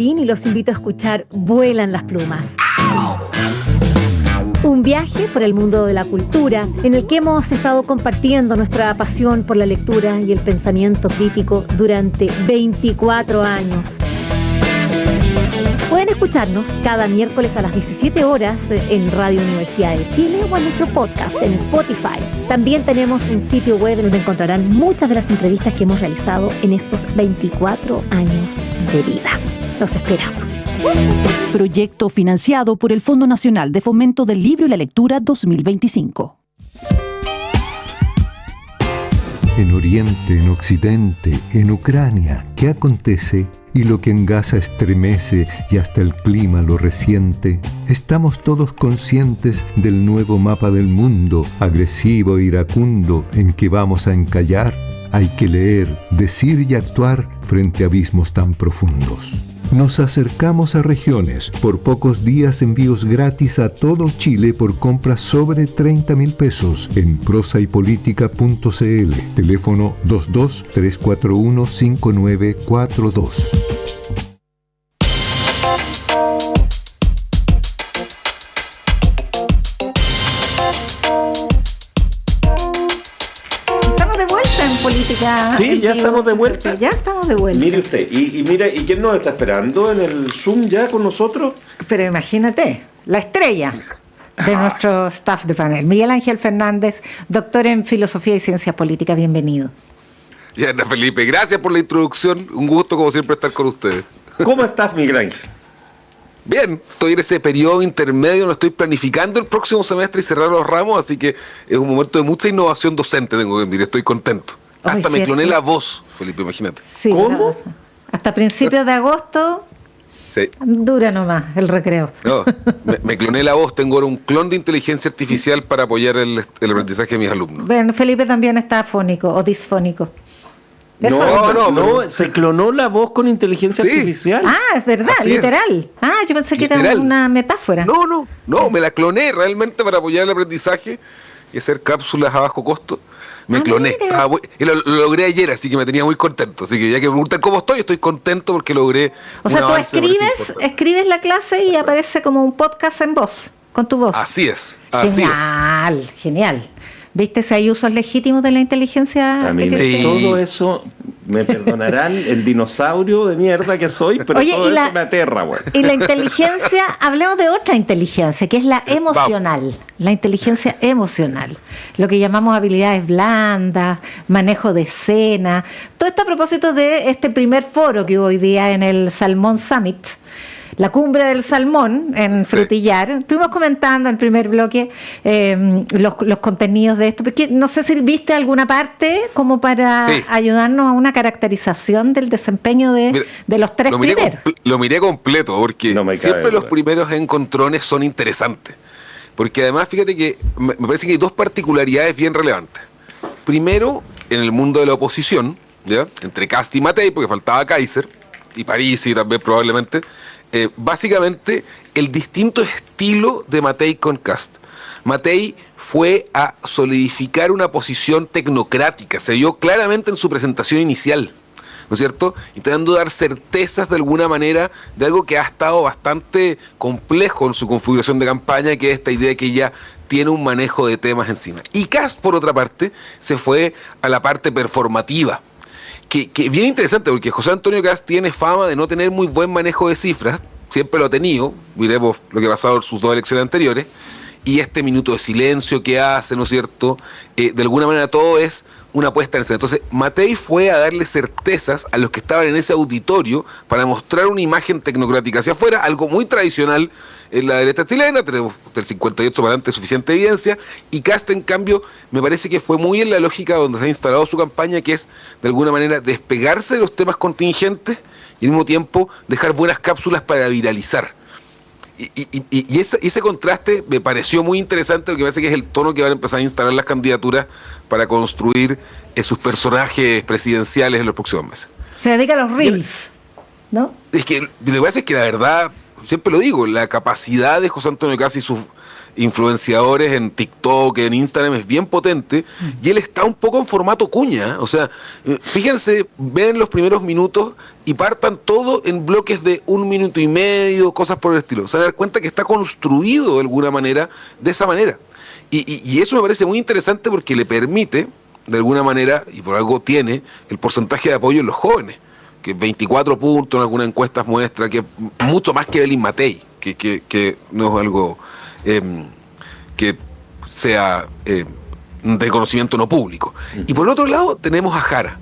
Y los invito a escuchar Vuelan las plumas. Un viaje por el mundo de la cultura en el que hemos estado compartiendo nuestra pasión por la lectura y el pensamiento crítico durante 24 años. Pueden escucharnos cada miércoles a las 17 horas en Radio Universidad de Chile o en nuestro podcast en Spotify. También tenemos un sitio web donde encontrarán muchas de las entrevistas que hemos realizado en estos 24 años de vida. Los esperamos. Proyecto financiado por el Fondo Nacional de Fomento del Libro y la Lectura 2025. En Oriente, en Occidente, en Ucrania, ¿qué acontece? Y lo que en Gaza estremece y hasta el clima lo resiente. Estamos todos conscientes del nuevo mapa del mundo, agresivo e iracundo, en que vamos a encallar. Hay que leer, decir y actuar frente a abismos tan profundos. Nos acercamos a regiones. Por pocos días envíos gratis a todo Chile por compras sobre 30.000 pesos en prosaypolitica.cl. Teléfono 22-341-5942. Sí, ya estamos de vuelta. Ya estamos de vuelta. Mire usted, y mira, ¿y quién nos está esperando en el Zoom ya con nosotros? Pero imagínate, la estrella de nuestro staff de panel, Miguel Ángel Fernández, doctor en Filosofía y Ciencias Políticas, bienvenido. Y Ana Felipe, gracias por la introducción, un gusto como siempre estar con ustedes. ¿Cómo estás, Miguel Ángel? Bien, estoy en ese periodo intermedio, no estoy planificando el próximo semestre y cerrar los ramos, así que es un momento de mucha innovación docente, tengo que decir, estoy contento. Hasta me cloné la voz, Felipe, imagínate. Sí, ¿cómo? Hasta principios de agosto sí. Dura nomás el recreo. No, me cloné la voz, tengo ahora un clon de inteligencia artificial para apoyar el aprendizaje de mis alumnos. Bueno, Felipe también está afónico o disfónico. No, se clonó la voz con inteligencia artificial. Ah, es verdad, así literal. Es. Ah, yo pensé que literal. era una metáfora. No, me la cloné realmente para apoyar el aprendizaje y hacer cápsulas a bajo costo. Me cloné. Y lo logré ayer, así que me tenía muy contento. Así que ya que me preguntan cómo estoy contento porque logré. O sea, tú escribes la clase y aparece como un podcast en voz, con tu voz. Así es. Genial. ¿Viste si hay usos legítimos de la inteligencia artificial? Sí. Todo eso, me perdonarán el dinosaurio de mierda que soy, pero todo eso me aterra, güey. Y la inteligencia, hablemos de otra inteligencia, que es la emocional. La inteligencia emocional. Lo que llamamos habilidades blandas, manejo de escena. Todo esto a propósito de este primer foro que hubo hoy día en el Salmón Summit. La cumbre del salmón en Frutillar. Estuvimos comentando en el primer bloque los contenidos de esto, porque no sé si viste alguna parte como para ayudarnos a una caracterización del desempeño de los tres primeros. Lo miré completo, porque siempre los primeros encontrones son interesantes. Porque además, fíjate que me parece que hay dos particularidades bien relevantes. Primero, en el mundo de la oposición, ¿ya? Entre Kast y Matei, porque faltaba Kaiser, y Parisi también probablemente, básicamente el distinto estilo de Matei con Kast. Matei fue a solidificar una posición tecnocrática, se vio claramente en su presentación inicial, ¿no es cierto? Intentando dar certezas de alguna manera de algo que ha estado bastante complejo en su configuración de campaña, que es esta idea que ella tiene un manejo de temas encima. Y Kast, por otra parte, se fue a la parte performativa, que es bien interesante, porque José Antonio Kast tiene fama de no tener muy buen manejo de cifras, siempre lo ha tenido, miremos lo que ha pasado en sus dos elecciones anteriores, y este minuto de silencio que hace, ¿no es cierto? De alguna manera todo es una puesta en escena. Entonces, Matei fue a darle certezas a los que estaban en ese auditorio para mostrar una imagen tecnocrática hacia afuera, algo muy tradicional en la derecha chilena, tenemos del 58 para adelante suficiente evidencia, y Kast, en cambio, me parece que fue muy en la lógica donde se ha instalado su campaña, que es, de alguna manera, despegarse de los temas contingentes y al mismo tiempo dejar buenas cápsulas para viralizar. Y ese contraste me pareció muy interesante, porque me parece que es el tono que van a empezar a instalar las candidaturas para construir sus personajes presidenciales en los próximos meses. Se dedica a los reels, ¿no? Es que lo que pasa es que la verdad, siempre lo digo, la capacidad de José Antonio Kast y sus influenciadores en TikTok, en Instagram es bien potente, y él está un poco en formato cuña. O sea, fíjense, ven los primeros minutos y partan todo en bloques de 1 minuto y medio, cosas por el estilo. Se van a dar cuenta que está construido de alguna manera, de esa manera. Y eso me parece muy interesante porque le permite, de alguna manera, y por algo tiene, el porcentaje de apoyo en los jóvenes, que 24 puntos en algunas encuestas muestra que es mucho más que Belín Matei, que no es algo que sea de conocimiento no público. Y por otro lado tenemos a Jara.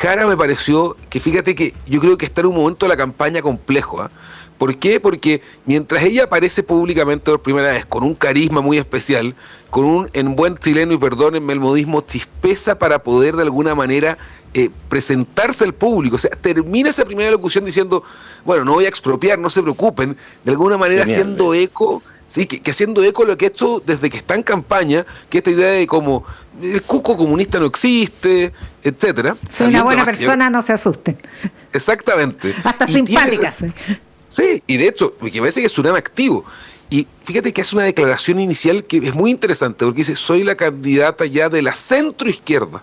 Jara me pareció que, fíjate que yo creo que está en un momento de la campaña complejo, ¿eh? ¿Por qué? Porque mientras ella aparece públicamente por primera vez con un carisma muy especial, con un, en buen chileno y perdónenme el modismo, chispeza para poder de alguna manera presentarse al público. O sea, termina esa primera locución diciendo, bueno, no voy a expropiar, no se preocupen, de alguna manera haciendo eco. Sí, que haciendo eco de lo que ha hecho desde que está en campaña, que esta idea de como el cuco comunista no existe, etcétera. Soy una buena persona, no se asusten. Exactamente. Hasta simpática. Sí, y de hecho, me parece que es un gran activo. Y fíjate que hace una declaración inicial que es muy interesante, porque dice, soy la candidata ya de la centroizquierda.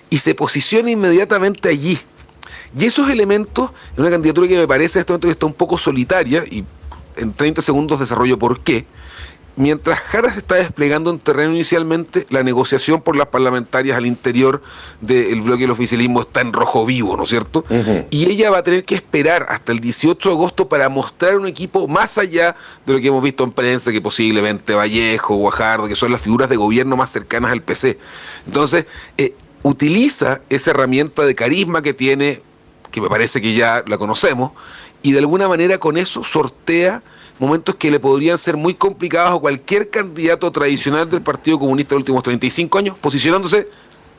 Y se posiciona inmediatamente allí. Y esos elementos, en una candidatura que me parece en este momento que está un poco solitaria, y en 30 segundos desarrollo por qué. Mientras Jara se está desplegando en terreno inicialmente, la negociación por las parlamentarias al interior del bloque del oficialismo está en rojo vivo, ¿no es cierto? Y ella va a tener que esperar hasta el 18 de agosto para mostrar un equipo más allá de lo que hemos visto en prensa, que posiblemente Vallejo, Guajardo, que son las figuras de gobierno más cercanas al PC. Entonces, utiliza esa herramienta de carisma que tiene, que me parece que ya la conocemos, y de alguna manera con eso sortea momentos que le podrían ser muy complicados a cualquier candidato tradicional del Partido Comunista de los últimos 35 años, posicionándose,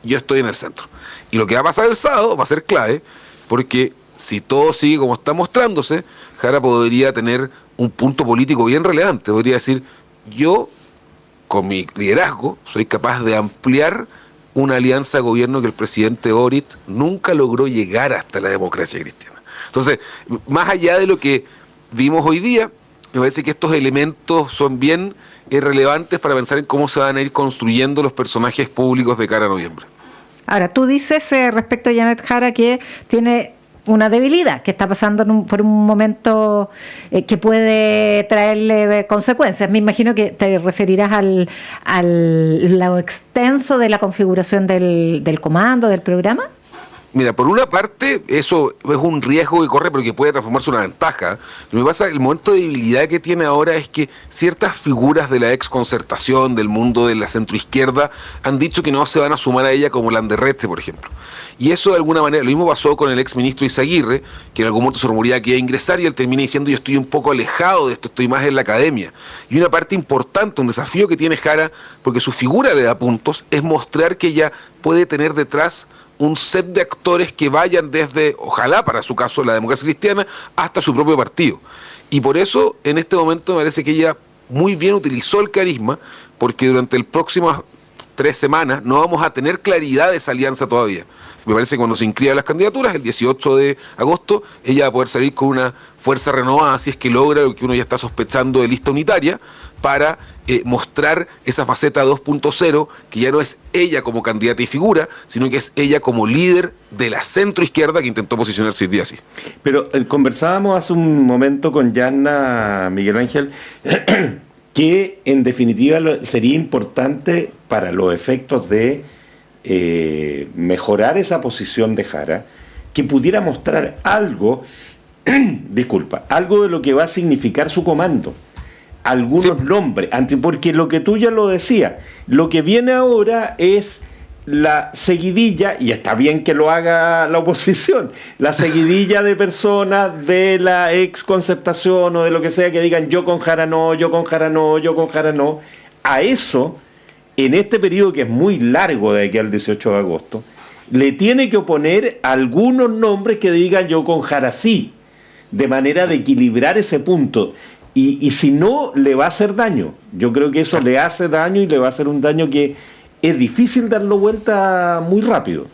yo estoy en el centro. Y lo que va a pasar el sábado va a ser clave, porque si todo sigue como está mostrándose, Jara podría tener un punto político bien relevante. Podría decir, yo, con mi liderazgo, soy capaz de ampliar una alianza de gobierno que el presidente Boric nunca logró llegar hasta la democracia cristiana. Entonces, más allá de lo que vimos hoy día, me parece que estos elementos son bien relevantes para pensar en cómo se van a ir construyendo los personajes públicos de cara a noviembre. Ahora, tú dices respecto a Janet Jara que tiene una debilidad, que está pasando por un momento que puede traerle consecuencias. Me imagino que te referirás al lo extenso de la configuración del comando, del programa. Mira, por una parte, eso es un riesgo que corre, pero que puede transformarse en una ventaja. Lo que pasa, el momento de debilidad que tiene ahora es que ciertas figuras de la exconcertación, del mundo de la centroizquierda, han dicho que no se van a sumar a ella, como Landerrete, por ejemplo. Y eso de alguna manera, lo mismo pasó con el exministro Izaguirre, que en algún momento se rumoreaba que iba a ingresar, y él termina diciendo, yo estoy un poco alejado de esto, estoy más en la academia. Y una parte importante, un desafío que tiene Jara, porque su figura le da puntos, es mostrar que ella puede tener detrás un set de actores que vayan desde, ojalá para su caso, la democracia cristiana, hasta su propio partido. Y por eso, en este momento, me parece que ella muy bien utilizó el carisma, porque durante las próximas 3 semanas no vamos a tener claridad de esa alianza todavía. Me parece que cuando se inscriban las candidaturas, el 18 de agosto, ella va a poder salir con una fuerza renovada, si es que logra lo que uno ya está sospechando de lista unitaria, para mostrar esa faceta 2.0, que ya no es ella como candidata y figura, sino que es ella como líder de la centroizquierda que intentó posicionarse hoy día así. Pero conversábamos hace un momento con Yanna, Miguel Ángel, que en definitiva sería importante para los efectos de mejorar esa posición de Jara, que pudiera mostrar algo, algo de lo que va a significar su comando. Algunos nombres, porque lo que tú ya lo decías, lo que viene ahora es la seguidilla, y está bien que lo haga la oposición, la seguidilla de personas de la exconcertación o de lo que sea que digan yo con Jara no, yo con Jara no, yo con Jara no. A eso, en este periodo que es muy largo de aquí al 18 de agosto, le tiene que oponer algunos nombres que digan yo con Jara sí, de manera de equilibrar ese punto. Y si no, le va a hacer daño. Yo creo que eso le hace daño, y le va a hacer un daño que es difícil darlo vuelta muy rápido.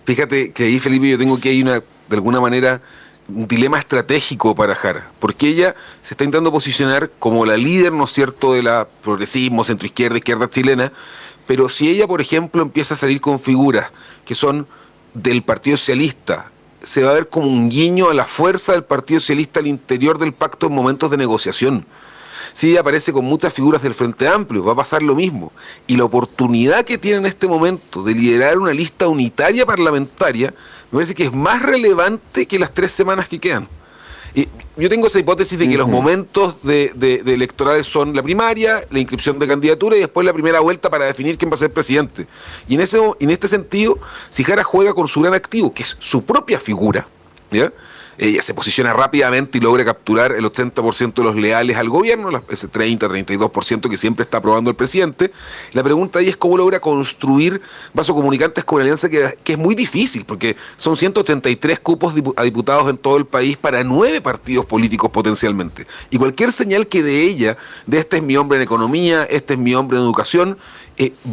Fíjate que ahí, Felipe, yo tengo que hay una, de alguna manera, un dilema estratégico para Jara, porque ella se está intentando posicionar como la líder, ¿no es cierto?, de la progresismo, centroizquierda, izquierda chilena, pero si ella, por ejemplo, empieza a salir con figuras que son del Partido Socialista, se va a ver como un guiño a la fuerza del Partido Socialista al interior del pacto en momentos de negociación. Si ella aparece con muchas figuras del Frente Amplio, va a pasar lo mismo. Y la oportunidad que tiene en este momento de liderar una lista unitaria parlamentaria, me parece que es más relevante que las 3 semanas que quedan. Y yo tengo esa hipótesis de que los momentos de electorales son la primaria, la inscripción de candidatura y después la primera vuelta para definir quién va a ser presidente. Y en este sentido, si Jara juega con su gran activo, que es su propia figura, ¿ya?, ella se posiciona rápidamente y logra capturar el 80% de los leales al gobierno, ese 30-32% que siempre está aprobando el presidente. La pregunta ahí es cómo logra construir vasos comunicantes con una alianza que es muy difícil, porque son 183 cupos a diputados en todo el país para 9 partidos políticos potencialmente. Y cualquier señal que de ella, de este es mi hombre en economía, este es mi hombre en educación,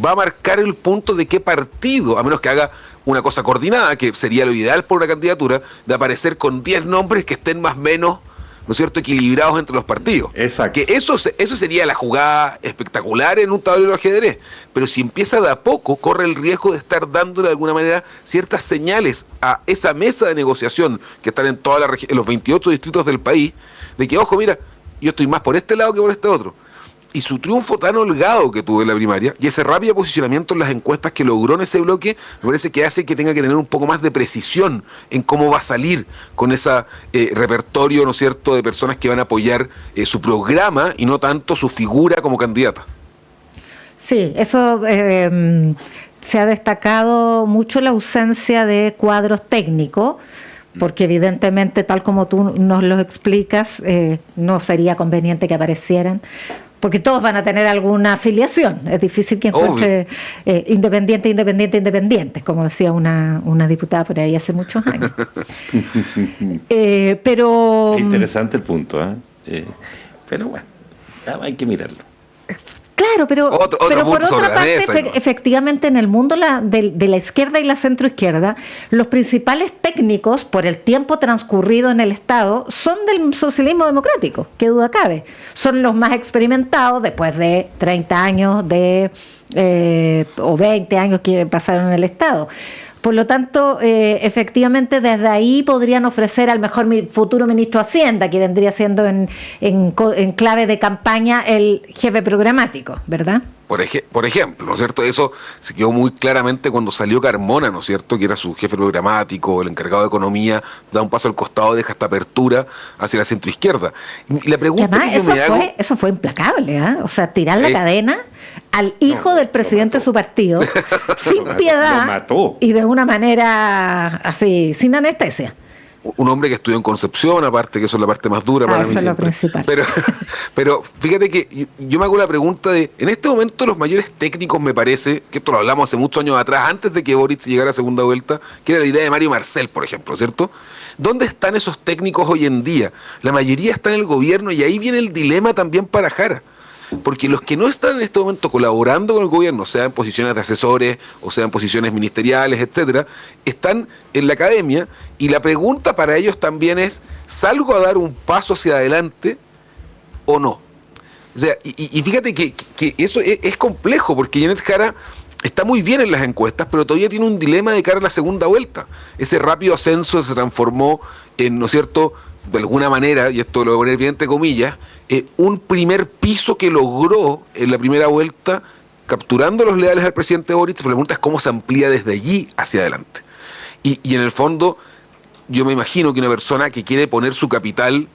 va a marcar el punto de qué partido, a menos que haga una cosa coordinada, que sería lo ideal por una candidatura, de aparecer con 10 nombres que estén más o menos, ¿no es cierto?, equilibrados entre los partidos. Exacto. Que eso sería la jugada espectacular en un tablero de ajedrez. Pero si empieza de a poco, corre el riesgo de estar dándole de alguna manera ciertas señales a esa mesa de negociación que están en en los 28 distritos del país, de que, ojo, mira, yo estoy más por este lado que por este otro. Y su triunfo tan holgado que tuvo en la primaria, y ese rápido posicionamiento en las encuestas que logró en ese bloque, me parece que hace que tenga que tener un poco más de precisión en cómo va a salir con ese repertorio, ¿no es cierto?, de personas que van a apoyar su programa y no tanto su figura como candidata. Sí, eso se ha destacado mucho la ausencia de cuadros técnicos, porque evidentemente, tal como tú nos lo explicas, no sería conveniente que aparecieran, porque todos van a tener alguna afiliación. Es difícil que encuentre independientes, como decía una diputada por ahí hace muchos años. Pero interesante el punto, pero bueno, hay que mirarlo. Claro, pero por otra parte, efectivamente, en el mundo de la izquierda y la centroizquierda, los principales técnicos, por el tiempo transcurrido en el Estado, son del socialismo democrático, qué duda cabe. Son los más experimentados después de 30 años o 20 años que pasaron en el Estado. Por lo tanto, efectivamente, desde ahí podrían ofrecer al mejor futuro ministro de Hacienda, que vendría siendo en clave de campaña el jefe programático, ¿verdad? Por ejemplo, ¿no es cierto? Eso se quedó muy claramente cuando salió Carmona, ¿no es cierto?, que era su jefe programático, el encargado de economía, da un paso al costado, deja esta apertura hacia la centroizquierda. Y la pregunta que yo me hago... Eso fue implacable, ¿eh? O sea, tirar la cadena al hijo del presidente de su partido, sin piedad, y de una manera así, sin anestesia. Un hombre que estudió en Concepción, aparte, que eso es la parte más dura para mí. Eso es lo principal. Pero fíjate que yo me hago la pregunta de, en este momento los mayores técnicos, me parece, que esto lo hablamos hace muchos años atrás, antes de que Boric llegara a segunda vuelta, que era la idea de Mario Marcel, por ejemplo, ¿cierto? ¿Dónde están esos técnicos hoy en día? La mayoría están en el gobierno y ahí viene el dilema también para Jara. Porque los que no están en este momento colaborando con el gobierno, sea en posiciones de asesores o sea en posiciones ministeriales, etcétera, están en la academia, y la pregunta para ellos también es: ¿salgo a dar un paso hacia adelante o no? O sea, y fíjate que eso es complejo, porque Janet Jara está muy bien en las encuestas, pero todavía tiene un dilema de cara a la segunda vuelta. Ese rápido ascenso se transformó en, ¿no es cierto?, de alguna manera, y esto lo voy a poner bien entre comillas, un primer piso que logró en la primera vuelta, capturando los leales al presidente Boric. La pregunta es cómo se amplía desde allí hacia adelante. Y en el fondo, yo me imagino que una persona que quiere poner su capital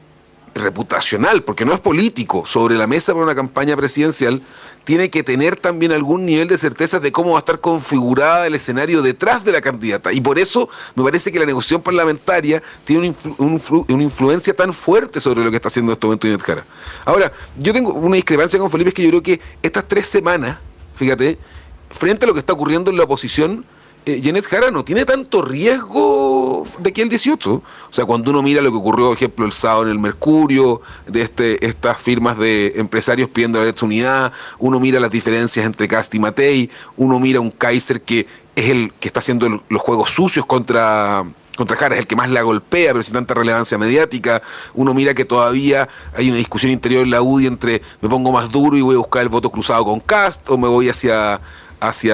reputacional, porque no es político, sobre la mesa para una campaña presidencial, tiene que tener también algún nivel de certeza de cómo va a estar configurada el escenario detrás de la candidata. Y por eso me parece que la negociación parlamentaria tiene una influencia tan fuerte sobre lo que está haciendo en este momento Janet Jara. Ahora, yo tengo una discrepancia con Felipe, es que yo creo que estas 3 semanas, fíjate, frente a lo que está ocurriendo en la oposición, Janet Jara no tiene tanto riesgo de aquí al 18. O sea, cuando uno mira lo que ocurrió, por ejemplo, el sábado en el Mercurio, de estas firmas de empresarios pidiendo la derecha unidad, uno mira las diferencias entre Kast y Matei, uno mira un Kaiser que es el que está haciendo los juegos sucios contra contra Jara es el que más la golpea, pero sin tanta relevancia mediática. Uno mira que todavía hay una discusión interior en la UDI entre me pongo más duro y voy a buscar el voto cruzado con Kast, o me voy hacia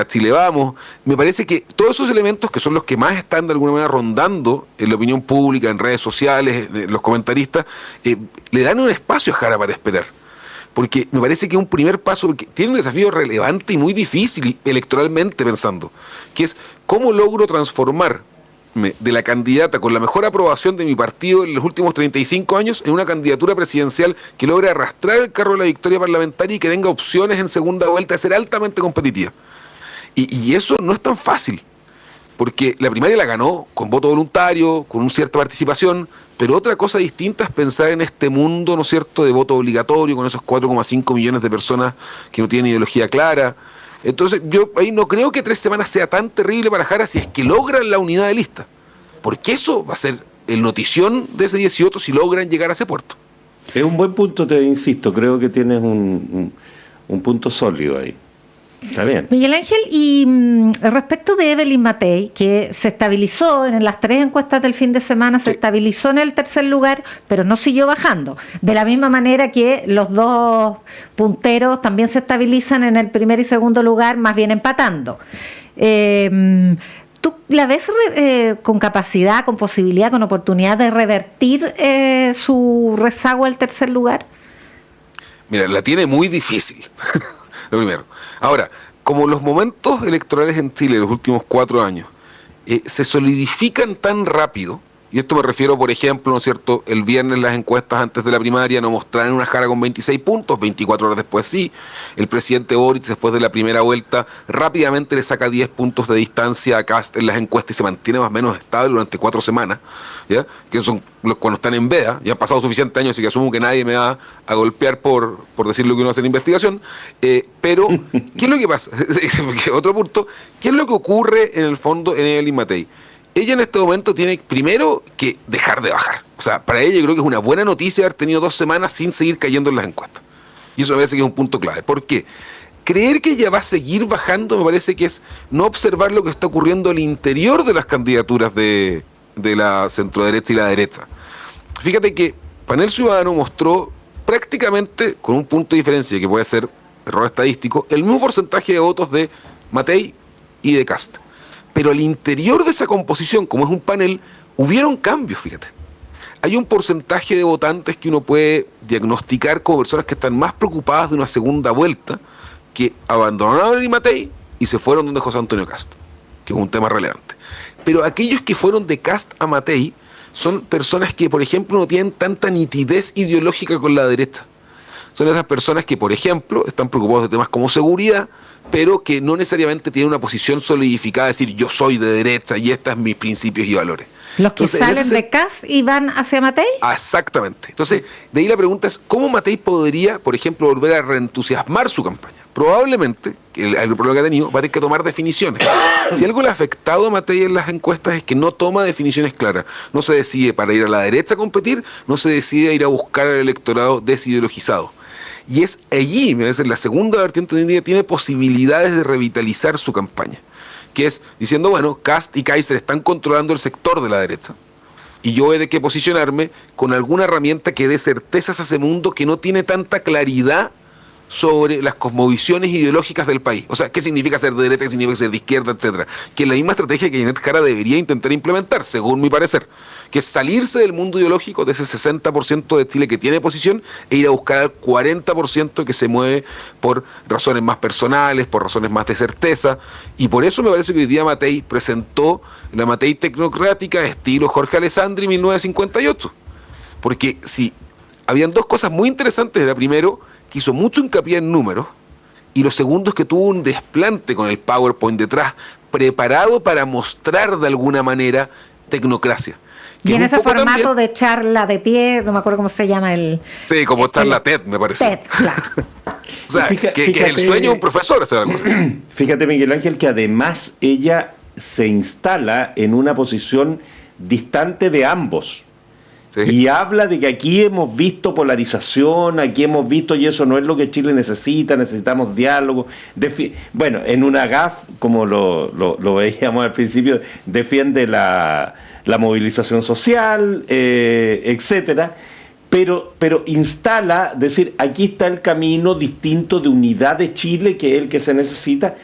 Chile Vamos. Me parece que todos esos elementos, que son los que más están de alguna manera rondando en la opinión pública, en redes sociales, en los comentaristas, le dan un espacio a Jara para esperar. Porque me parece que un primer paso, porque tiene un desafío relevante y muy difícil electoralmente pensando, que es cómo logro transformar de la candidata con la mejor aprobación de mi partido en los últimos 35 años en una candidatura presidencial que logre arrastrar el carro de la victoria parlamentaria y que tenga opciones en segunda vuelta de ser altamente competitiva. Y eso no es tan fácil, porque la primaria la ganó con voto voluntario, con una cierta participación, pero otra cosa distinta es pensar en este mundo, ¿no es cierto?, de voto obligatorio, con esos 4,5 millones de personas que no tienen ideología clara. Entonces yo ahí no creo que 3 semanas sea tan terrible para Jara si es que logran la unidad de lista, porque eso va a ser el notición de ese 18 si logran llegar a ese puerto. Es un buen punto, te insisto, creo que tienes un punto sólido ahí. Está bien. Miguel Ángel, y respecto de Evelyn Matei, que se estabilizó en las 3 encuestas del fin de semana, se estabilizó en el tercer lugar, pero no siguió bajando. De la misma manera que los dos punteros también se estabilizan en el primer y segundo lugar, más bien empatando. ¿Tú la ves con capacidad, con posibilidad, con oportunidad de revertir su rezago al tercer lugar? Mira, la tiene muy difícil. Lo primero. Ahora, como los momentos electorales en Chile en los últimos 4 años se solidifican tan rápido, y esto me refiero, por ejemplo, ¿no es cierto?, el viernes las encuestas antes de la primaria no mostraron una Jara con 26 puntos, 24 horas después sí, el presidente Boric después de la primera vuelta rápidamente le saca 10 puntos de distancia a Kast en las encuestas y se mantiene más o menos estable durante 4 semanas, ¿ya? Que son los cuando están en veda, ya han pasado suficientes años, así que asumo que nadie me va a golpear por decir lo que uno hace en investigación, pero ¿qué es lo que pasa? Otro punto, ¿qué es lo que ocurre en el fondo en Evelyn Matei? Ella en este momento tiene primero que dejar de bajar. O sea, para ella yo creo que es una buena noticia haber tenido 2 semanas sin seguir cayendo en las encuestas. Y eso me parece que es un punto clave. ¿Por qué? Creer que ella va a seguir bajando me parece que es no observar lo que está ocurriendo al interior de las candidaturas de la centroderecha y la derecha. Fíjate que Panel Ciudadano mostró prácticamente, con un punto de diferencia que puede ser error estadístico, el mismo porcentaje de votos de Matei y de Kast. Pero al interior de esa composición, como es un panel, hubieron cambios, fíjate. Hay un porcentaje de votantes que uno puede diagnosticar como personas que están más preocupadas de una segunda vuelta, que abandonaron a Evelyn Matei y se fueron donde José Antonio Kast, que es un tema relevante. Pero aquellos que fueron de Kast a Matei son personas que, por ejemplo, no tienen tanta nitidez ideológica con la derecha. Son esas personas que, por ejemplo, están preocupados de temas como seguridad, pero que no necesariamente tienen una posición solidificada, es decir, yo soy de derecha y estos son mis principios y valores. ¿Los que salen de Kast y van hacia Matei? Exactamente. Entonces, de ahí la pregunta es, ¿cómo Matei podría, por ejemplo, volver a reentusiasmar su campaña? Probablemente, el problema que ha tenido, va a tener que tomar definiciones. Si algo le ha afectado a Matei en las encuestas es que no toma definiciones claras. No se decide para ir a la derecha a competir, no se decide ir a buscar al electorado desideologizado. Y es allí, me parece, la segunda vertiente de hoy en día tiene posibilidades de revitalizar su campaña, que es diciendo, bueno, Kast y Kaiser están controlando el sector de la derecha, y yo he de que posicionarme con alguna herramienta que dé certezas a ese mundo que no tiene tanta claridad sobre las cosmovisiones ideológicas del país. O sea, qué significa ser de derecha, qué significa ser de izquierda, etcétera. Que es la misma estrategia que Janet Jara debería intentar implementar, según mi parecer, que es salirse del mundo ideológico, de ese 60% de Chile que tiene posición, e ir a buscar al 40% que se mueve por razones más personales, por razones más de certeza. Y por eso me parece que hoy día Matei presentó la Matei tecnocrática estilo Jorge Alessandri 1958. Porque si habían 2 cosas muy interesantes. Era primero que hizo mucho hincapié en números, y lo segundo es que tuvo un desplante con el PowerPoint detrás, preparado para mostrar de alguna manera tecnocracia. Y en ese formato también de charla de pie, no me acuerdo cómo se llama el... Sí, como charla TED, me parece. TED, claro. O sea, que es el sueño de un profesor hacer la cosa. Fíjate, Miguel Ángel, que además ella se instala en una posición distante de ambos. Sí. Y habla de que aquí hemos visto polarización, aquí hemos visto, y eso no es lo que Chile necesita, necesitamos diálogo. Bueno, en una GAF, como lo veíamos al principio, defiende la la movilización social, etcétera, pero instala, decir, aquí está el camino distinto de unidad de Chile, que es el que se necesita.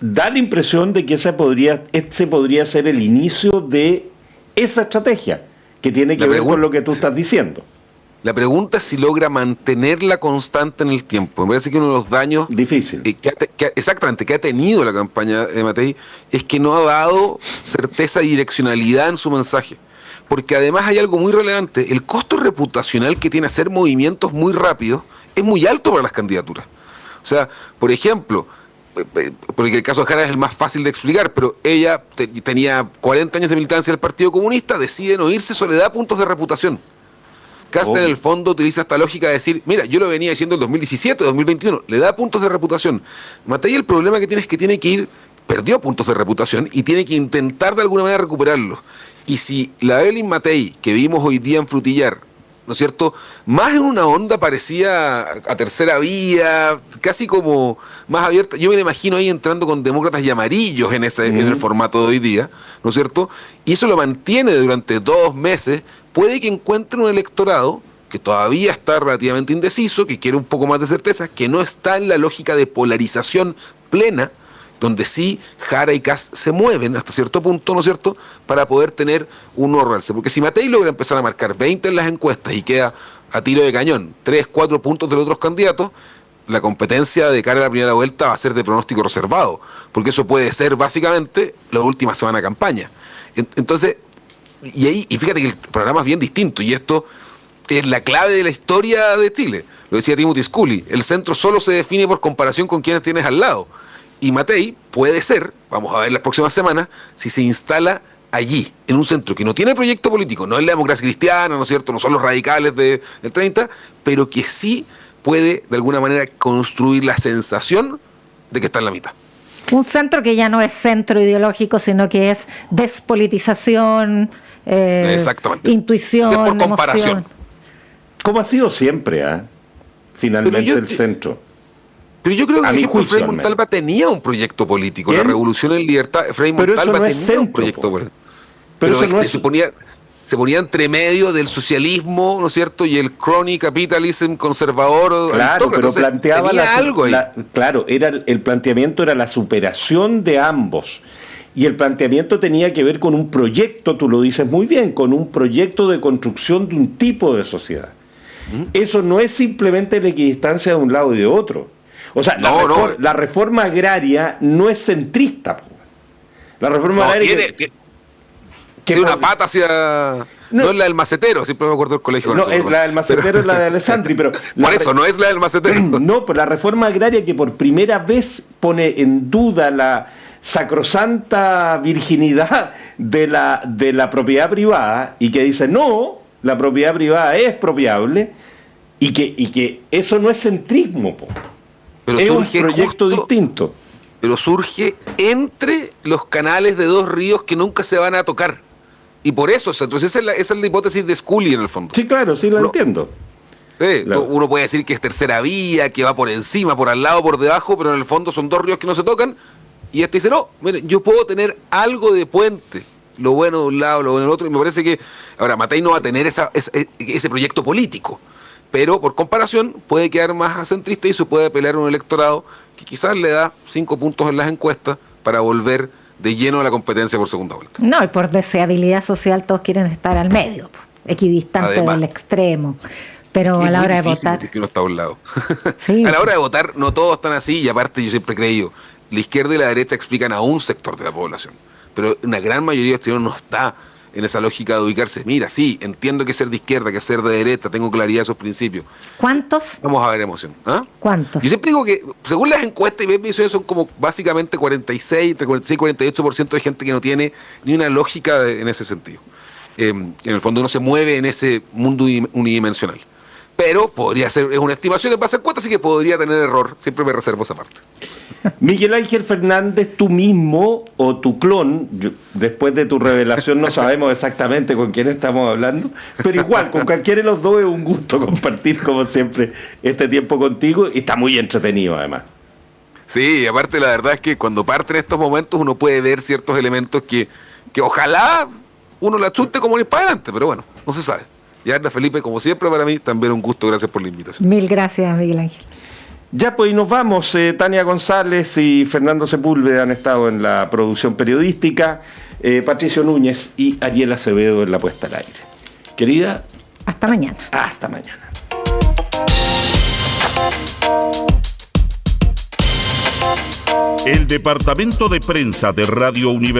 Da la impresión de que ese podría ser el inicio de esa estrategia, que tiene que ver con lo que tú estás diciendo. La pregunta es si logra mantenerla constante en el tiempo. Me parece que uno de los daños difícil que ha tenido la campaña de Matei es que no ha dado certeza y direccionalidad en su mensaje. Porque además hay algo muy relevante: el costo reputacional que tiene hacer movimientos muy rápidos es muy alto para las candidaturas. O sea, por ejemplo, porque el caso de Jara es el más fácil de explicar, pero ella tenía 40 años de militancia del Partido Comunista, decide no irse, solo le da puntos de reputación. Casta en el fondo utiliza esta lógica de decir, mira, yo lo venía diciendo en 2017, 2021, le da puntos de reputación. Matei, el problema que tiene es que tiene que ir, perdió puntos de reputación y tiene que intentar de alguna manera recuperarlos. Y si la Evelyn Matei que vimos hoy día en Frutillar, ¿no es cierto?, más en una onda parecía a tercera vía, casi como más abierta, yo me la imagino ahí entrando con demócratas y amarillos en el formato de hoy día, ¿no es cierto?, y eso lo mantiene durante 2 meses, puede que encuentre un electorado que todavía está relativamente indeciso, que quiere un poco más de certeza, que no está en la lógica de polarización plena, donde sí Jara y Kast se mueven hasta cierto punto, ¿no es cierto?, para poder tener un nuevo realce. Porque si Matei logra empezar a marcar 20 en las encuestas y queda a tiro de cañón 3-4 puntos de los otros candidatos, la competencia de cara a la primera vuelta va a ser de pronóstico reservado, porque eso puede ser básicamente la última semana de campaña. Entonces, y fíjate que el programa es bien distinto, y esto es la clave de la historia de Chile. Lo decía Timothy Scully, el centro solo se define por comparación con quienes tienes al lado. Y Matei puede ser, vamos a ver las próximas semanas, si se instala allí, en un centro que no tiene proyecto político, no es la democracia cristiana, ¿no es cierto?, no son los radicales del 30, pero que sí puede, de alguna manera, construir la sensación de que está en la mitad. Un centro que ya no es centro ideológico, sino que es despolitización, intuición, por comparación. emoción. Como ha sido siempre, finalmente el centro. Pero yo creo que Frei Montalva tenía un proyecto político. ¿Quién? La Revolución en Libertad, Frei Montalva tenía un proyecto político. Pero se ponía entre medio del socialismo, ¿no es cierto?, y el crony capitalism conservador. Claro, pero planteaba algo ahí. Claro, el planteamiento era la superación de ambos. Y el planteamiento tenía que ver con un proyecto, tú lo dices muy bien, con un proyecto de construcción de un tipo de sociedad. Eso no es simplemente la equidistancia de un lado y de otro. O sea, la reforma agraria no es centrista. La reforma agraria... Tiene una pata hacia... No es la del macetero, siempre me acuerdo del colegio. No, es la del macetero, es la de Alessandri, pero... Por eso, no es la del macetero. No, pero la reforma agraria que por primera vez pone en duda la sacrosanta virginidad de la propiedad privada y que dice, no, la propiedad privada es expropiable y que eso no es centrismo, pero es surge un proyecto distinto. Pero surge entre los canales de dos ríos que nunca se van a tocar. Y por eso, entonces esa es la hipótesis de Scully en el fondo. Sí, claro, sí la entiendo. Claro. Uno puede decir que es tercera vía, que va por encima, por al lado, por debajo, pero en el fondo son dos ríos que no se tocan. Y dice, no, miren, yo puedo tener algo de puente. Lo bueno de un lado, lo bueno del otro. Y me parece que, ahora, Matei no va a tener ese proyecto político. Pero por comparación puede quedar más centrista y se puede pelear un electorado que quizás le da 5 puntos en las encuestas para volver de lleno a la competencia por segunda vuelta. No, y por deseabilidad social todos quieren estar al medio, equidistante del extremo. Pero a la hora de votar... Que uno está a un lado. Sí. A la hora de votar no todos están así, y aparte yo siempre he creído, la izquierda y la derecha explican a un sector de la población, pero una gran mayoría de estudiantes no está en esa lógica de ubicarse. Mira, sí, entiendo que ser de izquierda, que ser de derecha, tengo claridad de esos principios. ¿Cuántos? Vamos a ver emoción. ¿Cuántos? Yo siempre digo que, según las encuestas y mis visiones, son como básicamente entre 46 y 48% de gente que no tiene ni una lógica en ese sentido. En el fondo no se mueve en ese mundo unidimensional. Pero podría ser, es una estimación en base a encuestas, así que podría tener error. Siempre me reservo esa parte. Miguel Ángel Fernández, tú mismo o tu clon, después de tu revelación no sabemos exactamente con quién estamos hablando, pero igual, con cualquiera de los dos es un gusto compartir como siempre este tiempo contigo y está muy entretenido además. Sí, aparte la verdad es que cuando parten estos momentos uno puede ver ciertos elementos que ojalá uno la chute como ir para adelante, pero bueno, no se sabe. Y Ana Felipe, como siempre para mí, también un gusto, gracias por la invitación. Mil gracias, Miguel Ángel. Ya pues, y nos vamos. Tania González y Fernando Sepúlveda han estado en la producción periodística, Patricio Núñez y Ariel Acevedo en la puesta al aire. Querida, hasta mañana. Hasta mañana. El departamento de prensa de Radio Universidad